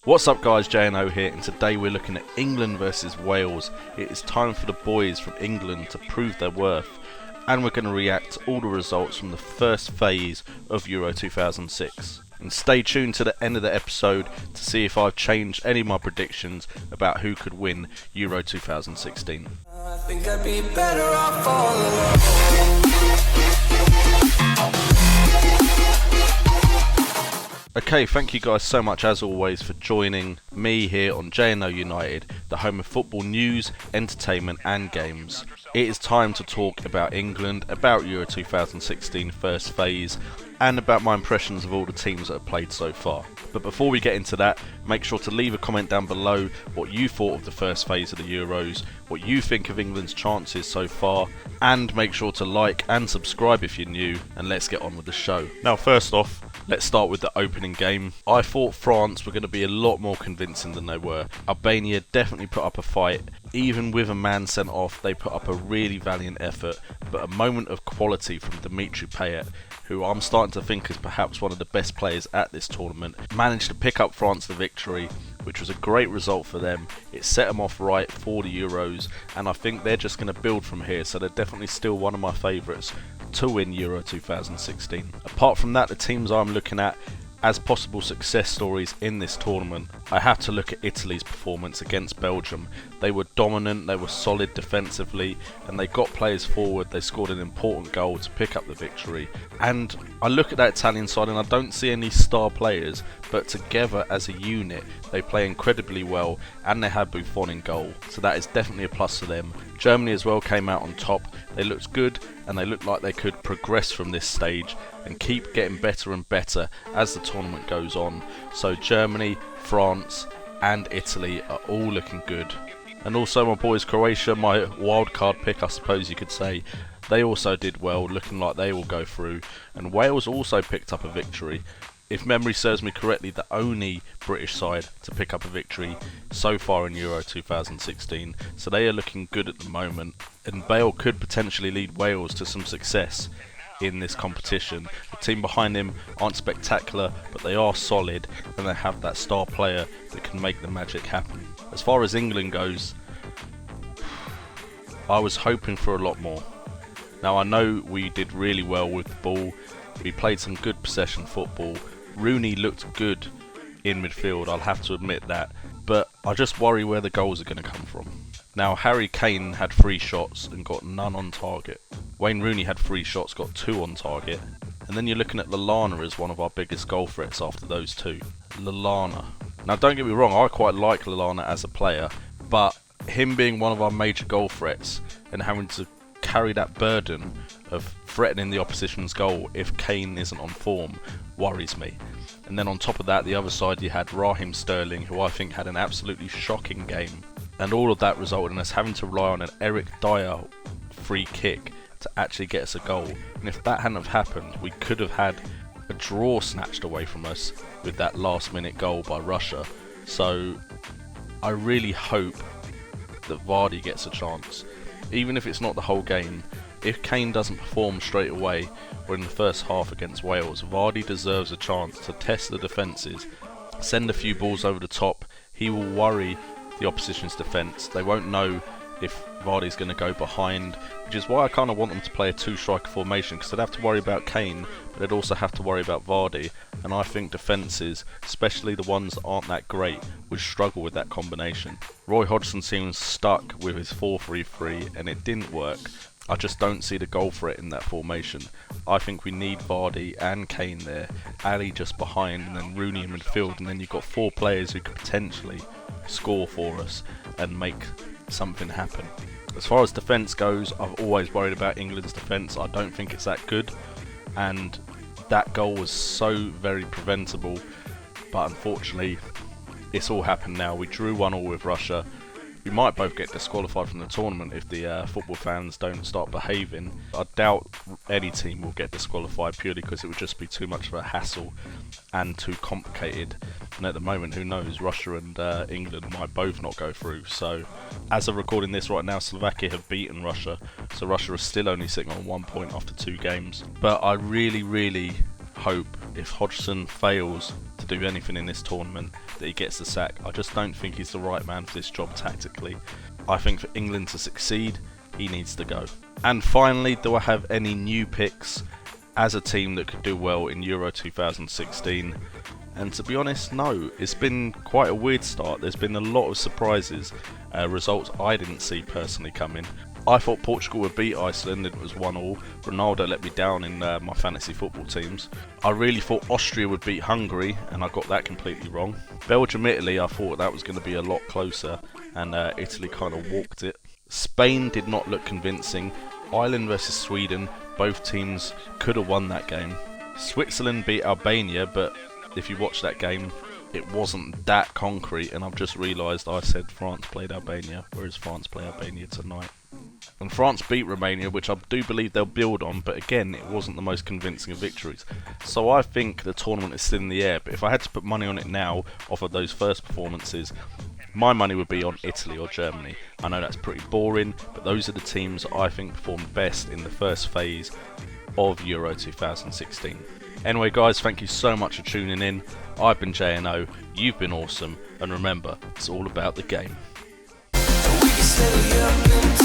What's up guys, JNO here, and today we're looking at England versus Wales. It is time for the boys from England to prove their worth, and we're going to react to all the results from the first phase of Euro 2006. And stay tuned to the end of the episode to see if I've changed any of my predictions about who could win Euro 2016. I think I'd be better off all alone. Okay, thank you guys so much as always for joining me here on JNO United, the home of football news, entertainment and games. It is time to talk about England, about Euro 2016 first phase, and about my impressions of all the teams that have played so far. But before we get into that, make sure to leave a comment down below what you thought of the first phase of the Euros, what you think of England's chances so far, and make sure to like and subscribe if you're new, and let's get on with the show. Now first off, let's start with the opening game. I thought France were going to be a lot more convincing than they were. Albania definitely put up a fight. Even with a man sent off, they put up a really valiant effort, but a moment of quality from Dimitri Payet, who I'm starting to think is perhaps one of the best players at this tournament, managed to pick up France the victory, which was a great result for them. It set them off right for the Euros, and I think they're just going to build from here, so they're definitely still one of my favourites to win Euro 2016. Apart from that, the teams I'm looking at as possible success stories in this tournament, I have to look at Italy's performance against Belgium. They were dominant, they were solid defensively, and they got players forward. They scored an important goal to pick up the victory. And I look at that Italian side and I don't see any star players, but together as a unit they play incredibly well, and they had Buffon in goal, so that is definitely a plus for them. Germany as well came out on top. They looked good, and they looked like they could progress from this stage and keep getting better and better as the tournament goes on. So Germany, France and Italy are all looking good. And also my boys Croatia, my wildcard pick I suppose you could say, they also did well, looking like they will go through. And Wales also picked up a victory. If memory serves me correctly, the only British side to pick up a victory so far in Euro 2016. So they are looking good at the moment, and Bale could potentially lead Wales to some success in this competition. The team behind him aren't spectacular, but they are solid, and they have that star player that can make the magic happen. As far as England goes, I was hoping for a lot more. Now I know we did really well with the ball, we played some good possession football. Rooney looked good in midfield, I'll have to admit that, but I just worry where the goals are going to come from. Now Harry Kane had 3 shots and got none on target. Wayne Rooney had 3 shots, got 2 on target. And then you're looking at Lallana as one of our biggest goal threats after those 2. Lallana. Now don't get me wrong, I quite like Lallana as a player, but him being one of our major goal threats and having to carry that burden of threatening the opposition's goal if Kane isn't on form worries me. And then on top of that, the other side you had Raheem Sterling, who I think had an absolutely shocking game, and all of that resulted in us having to rely on an Eric Dyer free kick to actually get us a goal. And if that hadn't have happened, we could have had a draw snatched away from us with that last minute goal by Russia. So I really hope that Vardy gets a chance, even if it's not the whole game. If Kane doesn't perform straight away or in the first half against Wales, Vardy deserves a chance to test the defences, send a few balls over the top. He will worry the opposition's defence. They won't know if Vardy's going to go behind, which is why I kind of want them to play a 2-striker formation, because they'd have to worry about Kane, but they'd also have to worry about Vardy. And I think defences, especially the ones that aren't that great, would struggle with that combination. Roy Hodgson seems stuck with his 4-3-3 and it didn't work. I just don't see the goal for it in that formation. I think we need Vardy and Kane there, Ali just behind, and then Rooney in midfield, and then you've got 4 players who could potentially score for us and make something happen. As far as defence goes, I've always worried about England's defence. I don't think it's that good, and that goal was so very preventable, but unfortunately it's all happened now. We drew 1-1 with Russia. We might both get disqualified from the tournament if the football fans don't start behaving. I doubt any team will get disqualified purely because it would just be too much of a hassle and too complicated. And at the moment, who knows, Russia and England might both not go through. So as of recording this right now, Slovakia have beaten Russia, so Russia is still only sitting on 1 point after 2 games. But I really hope if Hodgson fails to do anything in this tournament, that he gets the sack. I just don't think he's the right man for this job tactically. I think for England to succeed, he needs to go. And finally, do I have any new picks as a team that could do well in Euro 2016? And to be honest, no. It's been quite a weird start. There's been a lot of surprises, results I didn't see personally coming. I thought Portugal would beat Iceland, it was 1-1. Ronaldo let me down in my fantasy football teams. I really thought Austria would beat Hungary, and I got that completely wrong. Belgium, Italy, I thought that was going to be a lot closer, and Italy kind of walked it. Spain did not look convincing. Ireland versus Sweden, both teams could have won that game. Switzerland beat Albania, but if you watch that game, it wasn't that concrete, and I've just realised I said France played Albania, whereas France play Albania tonight. And France beat Romania, which I do believe they'll build on, but again, it wasn't the most convincing of victories. So I think the tournament is still in the air, but if I had to put money on it now, off of those first performances, my money would be on Italy or Germany. I know that's pretty boring, but those are the teams I think performed best in the first phase of Euro 2016. Anyway guys, thank you so much for tuning in. I've been JNO, you've been awesome, and remember, it's all about the game. We can stay up until